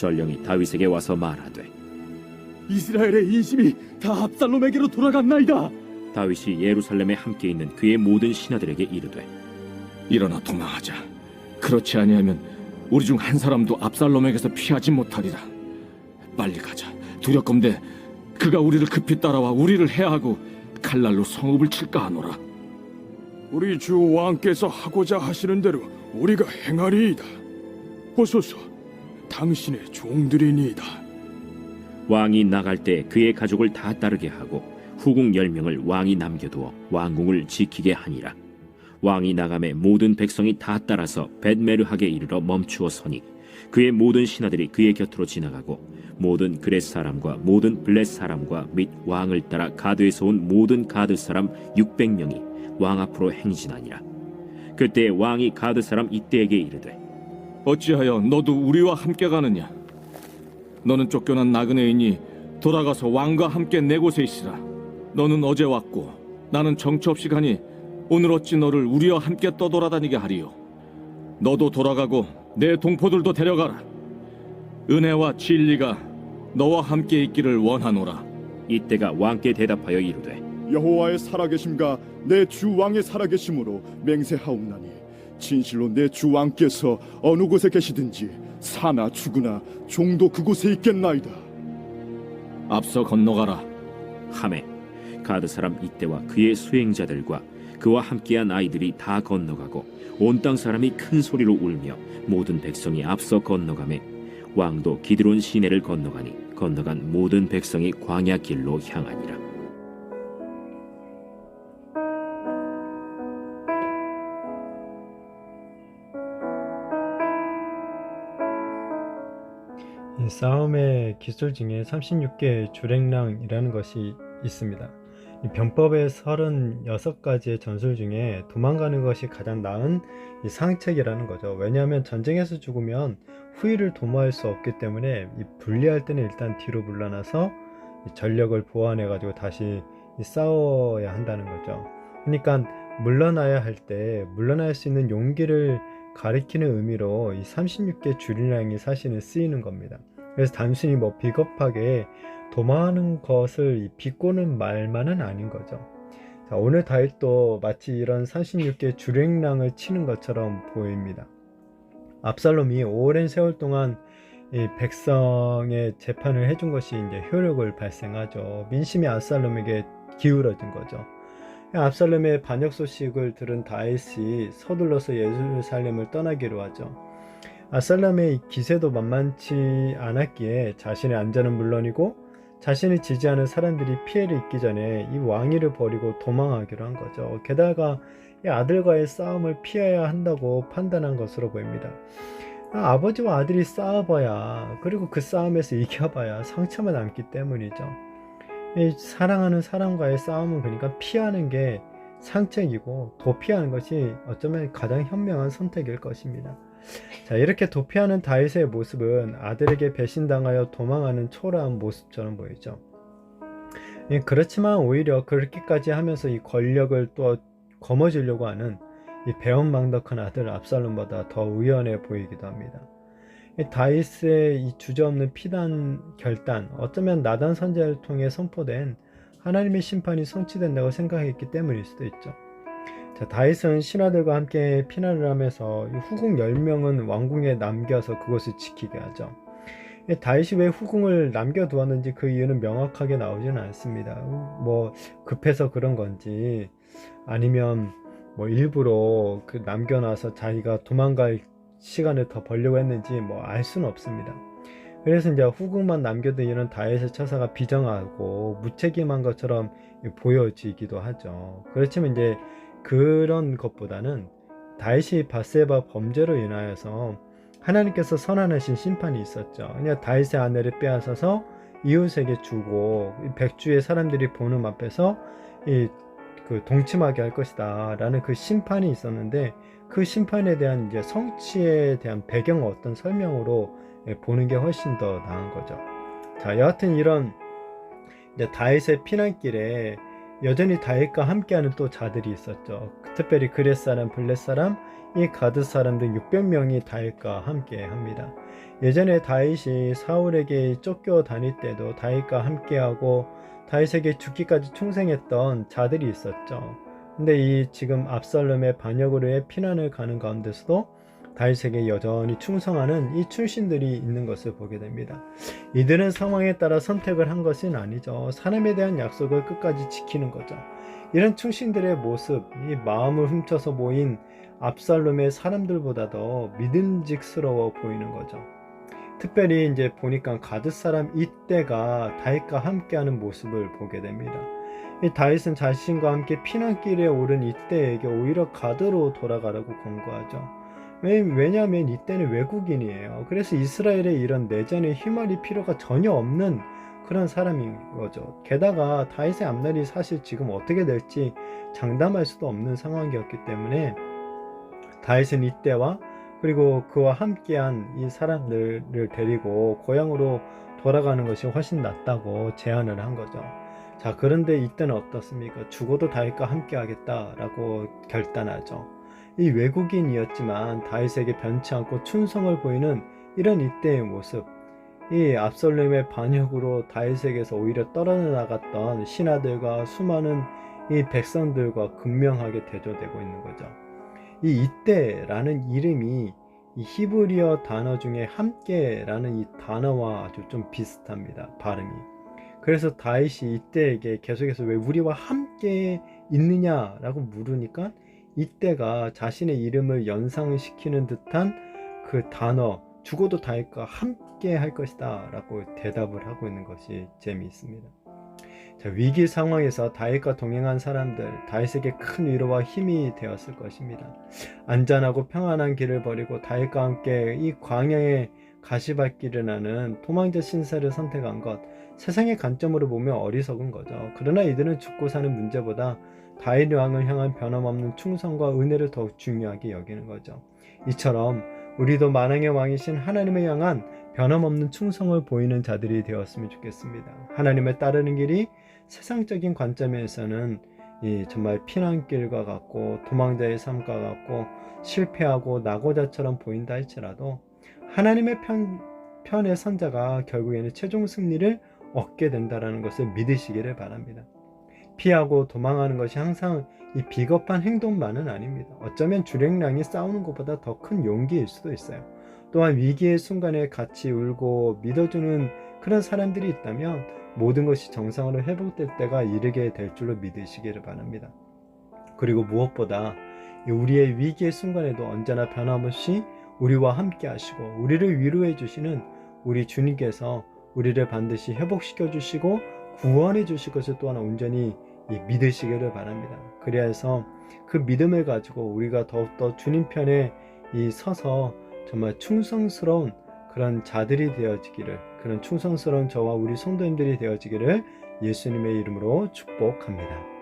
전령이 다윗에게 와서 말하되 이스라엘의 인심이 다 압살롬에게로 돌아갔나이다. 다윗이 예루살렘에 함께 있는 그의 모든 신하들에게 이르되 일어나 도망하자. 그렇지 아니하면 우리 중 한 사람도 압살롬에게서 피하지 못하리라. 빨리 가자. 두렵건대 그가 우리를 급히 따라와 우리를 해하고 칼날로 성읍을 칠까 하노라. 우리 주 왕께서 하고자 하시는 대로 우리가 행하리이다. 보소서, 당신의 종들이니이다. 왕이 나갈 때 그의 가족을 다 따르게 하고 후궁 10명을 왕이 남겨두어 왕궁을 지키게 하니라. 왕이 나감에 모든 백성이 다 따라서 벳메르하게 이르러 멈추어 서니 그의 모든 신하들이 그의 곁으로 지나가고 모든 그렛 사람과 모든 블렛 사람과 및 왕을 따라 가드에서 온 모든 가드 사람 600명이 왕 앞으로 행진하니라. 그때 왕이 가드 사람 이때에게 이르되 어찌하여 너도 우리와 함께 가느냐? 너는 쫓겨난 나그네이니 돌아가서 왕과 함께 내 곳에 있으라. 너는 어제 왔고 나는 정처 없이 가니 오늘 어찌 너를 우리와 함께 떠돌아다니게 하리요? 너도 돌아가고 내 동포들도 데려가라. 은혜와 진리가 너와 함께 있기를 원하노라. 이때가 왕께 대답하여 이르되 여호와의 살아계심과 내 주 왕의 살아계심으로 맹세하옵나니 진실로 내 주 왕께서 어느 곳에 계시든지 사나 죽으나 종도 그곳에 있겠나이다. 앞서 건너가라. 하매 가드 사람 이때와 그의 수행자들과 그와 함께한 아이들이 다 건너가고 온 땅 사람이 큰 소리로 울며 모든 백성이 앞서 건너가매 왕도 기드론 시내를 건너가니 건너간 모든 백성이 광야 길로 향하니라. 이 싸움의 기술 중에 36개의 주랭랑이라는 것이 있습니다. 이 병법의 36가지의 전술 중에 도망가는 것이 가장 나은 이 상책이라는 거죠. 왜냐하면 전쟁에서 죽으면 후위를 도모할 수 없기 때문에 이 분리할 때는 일단 뒤로 물러나서 이 전력을 보완해 가지고 다시 싸워야 한다는 거죠. 그러니까 물러나야 할 때 물러날 수 있는 용기를 가리키는 의미로 이 36개 주랭랑이 사실은 쓰이는 겁니다. 그래서 단순히 뭐 비겁하게 도망하는 것을 비꼬는 말만은 아닌 거죠. 자, 오늘 다윗도 마치 이런 36개 주랭랑을 치는 것처럼 보입니다. 압살롬이 오랜 세월 동안 이 백성의 재판을 해준 것이 이제 효력을 발생하죠. 민심이 압살롬에게 기울어진 거죠. 압살롬의 반역 소식을 들은 다윗이 서둘러서 예루살렘을 떠나기로 하죠. 압살롬의 기세도 만만치 않았기에 자신의 안전은 물론이고 자신을 지지하는 사람들이 피해를 입기 전에 이 왕위를 버리고 도망하기로 한 거죠. 게다가 이 아들과의 싸움을 피해야 한다고 판단한 것으로 보입니다. 아버지와 아들이 싸워봐야, 그리고 그 싸움에서 이겨봐야 상처만 남기 때문이죠. 이 사랑하는 사람과의 싸움은 그러니까 피하는 게 상책이고 도피하는 것이 어쩌면 가장 현명한 선택일 것입니다. 자, 이렇게 도피하는 다윗의 모습은 아들에게 배신당하여 도망하는 초라한 모습처럼 보이죠. 그렇지만 오히려 그렇게까지 하면서 이 권력을 또 거머쥐려고 하는 이 배은망덕한 아들 압살롬보다 더 의연해 보이기도 합니다. 다윗의 이 주저없는 피난 결단, 어쩌면 나단 선지자를 통해 선포된 하나님의 심판이 성취된다고 생각했기 때문일 수도 있죠. 자, 다윗은 신하들과 함께 피난을 하면서 후궁 10명은 왕궁에 남겨서 그것을 지키게 하죠. 다윗이 왜 후궁을 남겨두었는지 그 이유는 명확하게 나오지는 않습니다. 뭐 급해서 그런 건지 아니면 뭐 일부러 그 남겨놔서 자기가 도망갈 시간을 더 벌려고 했는지 뭐 알 수는 없습니다. 그래서 이제 후궁만 남겨둔 이런 다윗의 처사가 비정하고 무책임한 것처럼 보여지기도 하죠. 그렇지만 이제 그런 것보다는 다윗이 밧세바 범죄로 인하여서 하나님께서 선언하신 심판이 있었죠. 그냥 다윗의 아내를 빼앗아서 이웃에게 주고 백주의 사람들이 보는 앞에서 그 동침하게 할 것이다 라는 그 심판이 있었는데, 그 심판에 대한 이제 성취에 대한 배경 어떤 설명으로 보는 게 훨씬 더 나은 거죠. 자, 여하튼 이런 이제 다윗의 피난길에 여전히 다윗과 함께하는 또 자들이 있었죠. 특별히 그렛 사람, 블렛 사람, 이 가드 사람 등 600명이 다윗과 함께합니다. 예전에 다윗이 사울에게 쫓겨 다닐 때도 다윗과 함께하고 다윗에게 죽기까지 충성했던 자들이 있었죠. 근데 이 지금 압살롬의 반역으로의 피난을 가는 가운데서도 다윗에게 여전히 충성하는 이 충신들이 있는 것을 보게 됩니다. 이들은 상황에 따라 선택을 한 것은 아니죠. 사람에 대한 약속을 끝까지 지키는 거죠. 이런 충신들의 모습, 이 마음을 훔쳐서 모인 압살롬의 사람들보다 더 믿음직스러워 보이는 거죠. 특별히 이제 보니까 가드 사람 이때가 다윗과 함께하는 모습을 보게 됩니다. 이 다윗은 자신과 함께 피난길에 오른 이때에게 오히려 가드로 돌아가라고 권고하죠. 왜냐하면 이때는 외국인이에요. 그래서 이스라엘의 이런 내전에 휘말릴 필요가 전혀 없는 그런 사람인 거죠. 게다가 다윗의 앞날이 사실 지금 어떻게 될지 장담할 수도 없는 상황이었기 때문에 다윗은 이때와 그리고 그와 함께한 이 사람들을 데리고 고향으로 돌아가는 것이 훨씬 낫다고 제안을 한 거죠. 자, 그런데 이때는 어떻습니까? 죽어도 다윗과 함께 하겠다라고 결단하죠. 이 외국인이었지만 다윗에게 변치 않고 충성을 보이는 이런 이때의 모습, 이 압살롬의 반역으로 다윗에게서 오히려 떨어져 나갔던 신하들과 수많은 이 백성들과 극명하게 대조되고 있는 거죠. 이 이때라는 이름이 이 히브리어 단어 중에 함께라는 이 단어와 아주 좀 비슷합니다. 발음이. 그래서 다윗이 이때에게 계속해서 왜 우리와 함께 있느냐라고 물으니까 이때가 자신의 이름을 연상시키는 듯한 그 단어, 죽어도 다윗과 함께 할 것이다 라고 대답을 하고 있는 것이 재미있습니다. 자, 위기 상황에서 다윗과 동행한 사람들, 다윗에게 큰 위로와 힘이 되었을 것입니다. 안전하고 평안한 길을 버리고 다윗과 함께 이 광야의 가시밭길을 나는 도망자 신세를 선택한 것, 세상의 관점으로 보면 어리석은 거죠. 그러나 이들은 죽고 사는 문제보다 다윗 왕을 향한 변함없는 충성과 은혜를 더욱 중요하게 여기는 거죠. 이처럼 우리도 만왕의 왕이신 하나님을 향한 변함없는 충성을 보이는 자들이 되었으면 좋겠습니다. 하나님을 따르는 길이 세상적인 관점에서는 정말 피난길과 같고 도망자의 삶과 같고 실패하고 낙오자처럼 보인다 할지라도 하나님의 편의 선자가 결국에는 최종 승리를 얻게 된다는 것을 믿으시기를 바랍니다. 피하고 도망하는 것이 항상 이 비겁한 행동만은 아닙니다. 어쩌면 주랭랑이 싸우는 것보다 더 큰 용기일 수도 있어요. 또한 위기의 순간에 같이 울고 믿어주는 그런 사람들이 있다면 모든 것이 정상으로 회복될 때가 이르게 될 줄로 믿으시기를 바랍니다. 그리고 무엇보다 우리의 위기의 순간에도 언제나 변함없이 우리와 함께 하시고 우리를 위로해 주시는 우리 주님께서 우리를 반드시 회복시켜 주시고 구원해 주실 것을 또한 온전히 믿으시기를 바랍니다. 그래서 그 믿음을 가지고 우리가 더욱더 주님 편에 서서 정말 충성스러운 그런 자들이 되어지기를, 그런 충성스러운 저와 우리 성도님들이 되어지기를 예수님의 이름으로 축복합니다.